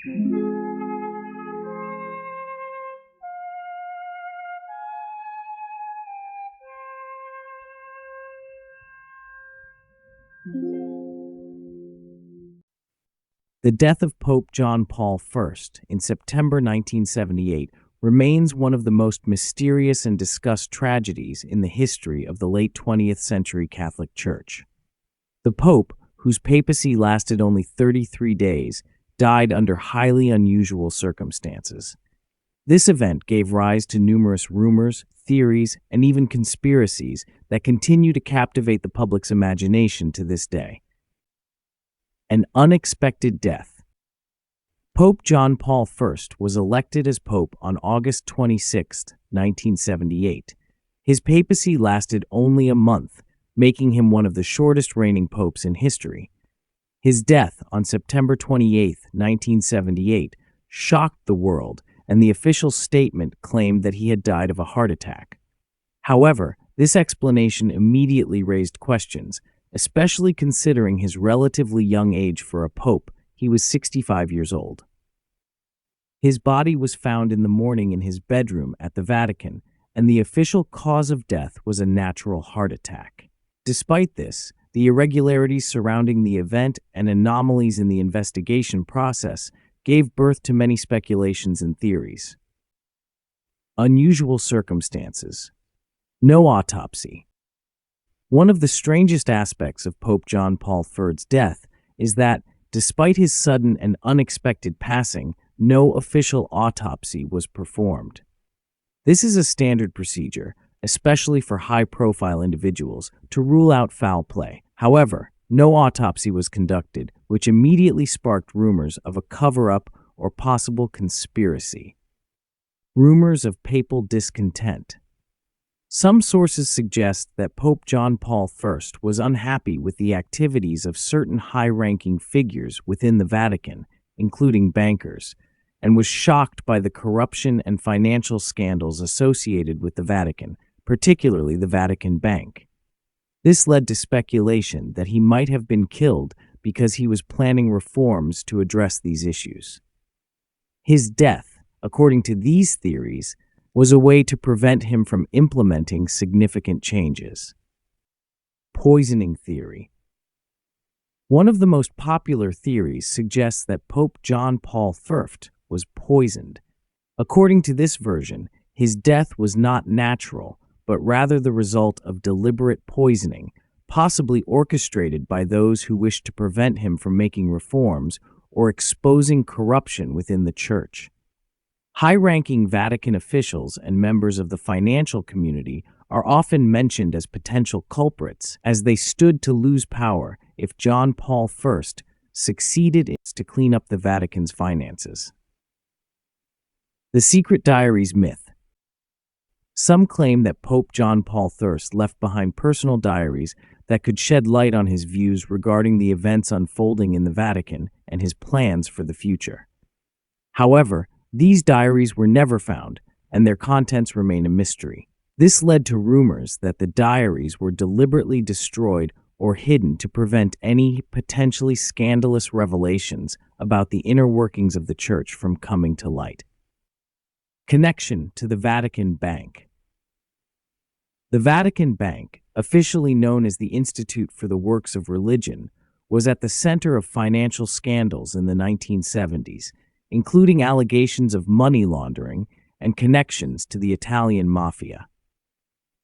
The death of Pope John Paul I in September 1978 remains one of the most mysterious and discussed tragedies in the history of the late 20th century Catholic Church. The Pope, whose papacy lasted only 33 days, died under highly unusual circumstances. This event gave rise to numerous rumors, theories, and even conspiracies that continue to captivate the public's imagination to this day. An unexpected death. Pope John Paul I was elected as Pope on August 26, 1978. His papacy lasted only a month, making him one of the shortest reigning popes in history. His death on September 28, 1978, shocked the world, and the official statement claimed that he had died of a heart attack. However, this explanation immediately raised questions, especially considering his relatively young age for a pope. He was 65 years old. His body was found in the morning in his bedroom at the Vatican, and the official cause of death was a natural heart attack. Despite this, the irregularities surrounding the event and anomalies in the investigation process gave birth to many speculations and theories. Unusual circumstances. No autopsy. One of the strangest aspects of Pope John Paul I's death is that, despite his sudden and unexpected passing, no official autopsy was performed. This is a standard procedure, especially for high-profile individuals, to rule out foul play. However, no autopsy was conducted, which immediately sparked rumors of a cover-up or possible conspiracy. Rumors of papal discontent. Some sources suggest that Pope John Paul I was unhappy with the activities of certain high-ranking figures within the Vatican, including bankers, and was shocked by the corruption and financial scandals associated with the Vatican, particularly the Vatican Bank. This led to speculation that he might have been killed because he was planning reforms to address these issues. His death, according to these theories, was a way to prevent him from implementing significant changes. Poisoning theory. One of the most popular theories suggests that Pope John Paul I was poisoned. According to this version, his death was not natural, but rather the result of deliberate poisoning, possibly orchestrated by those who wished to prevent him from making reforms or exposing corruption within the Church. High-ranking Vatican officials and members of the financial community are often mentioned as potential culprits, as they stood to lose power if John Paul I succeeded to clean up the Vatican's finances. The secret diaries myth. Some claim that Pope John Paul I left behind personal diaries that could shed light on his views regarding the events unfolding in the Vatican and his plans for the future. However, these diaries were never found, and their contents remain a mystery. This led to rumors that the diaries were deliberately destroyed or hidden to prevent any potentially scandalous revelations about the inner workings of the Church from coming to light. Connection to the Vatican Bank. The Vatican Bank, officially known as the Institute for the Works of Religion, was at the center of financial scandals in the 1970s, including allegations of money laundering and connections to the Italian mafia.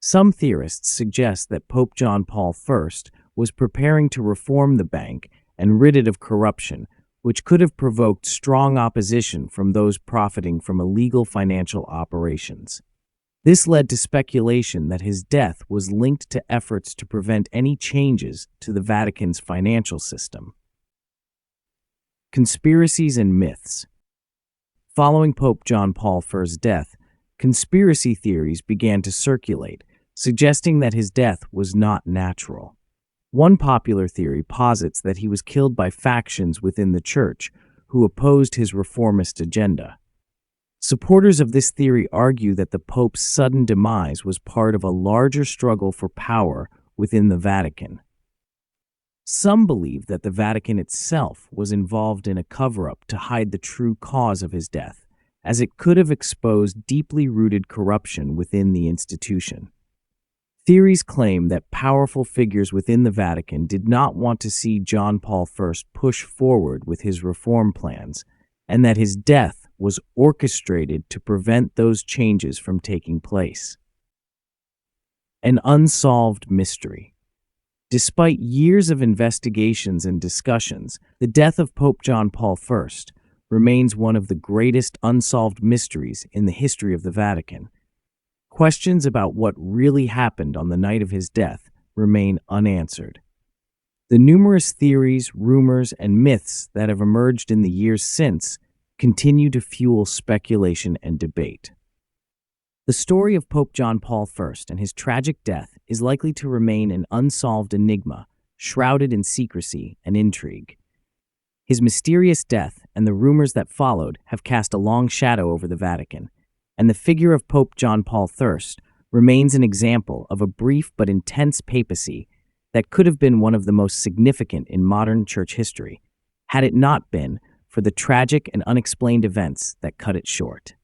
Some theorists suggest that Pope John Paul I was preparing to reform the bank and rid it of corruption, which could have provoked strong opposition from those profiting from illegal financial operations. This led to speculation that his death was linked to efforts to prevent any changes to the Vatican's financial system. Conspiracies and myths. Following Pope John Paul I's death, conspiracy theories began to circulate, suggesting that his death was not natural. One popular theory posits that he was killed by factions within the Church who opposed his reformist agenda. Supporters of this theory argue that the Pope's sudden demise was part of a larger struggle for power within the Vatican. Some believe that the Vatican itself was involved in a cover-up to hide the true cause of his death, as it could have exposed deeply rooted corruption within the institution. Theories claim that powerful figures within the Vatican did not want to see John Paul I push forward with his reform plans, and that his death was orchestrated to prevent those changes from taking place. An unsolved mystery. Despite years of investigations and discussions, the death of Pope John Paul I remains one of the greatest unsolved mysteries in the history of the Vatican. Questions about what really happened on the night of his death remain unanswered. The numerous theories, rumors, and myths that have emerged in the years since continue to fuel speculation and debate. The story of Pope John Paul I and his tragic death is likely to remain an unsolved enigma, shrouded in secrecy and intrigue. His mysterious death and the rumors that followed have cast a long shadow over the Vatican, and the figure of Pope John Paul I remains an example of a brief but intense papacy that could have been one of the most significant in modern church history, had it not been for the tragic and unexplained events that cut it short.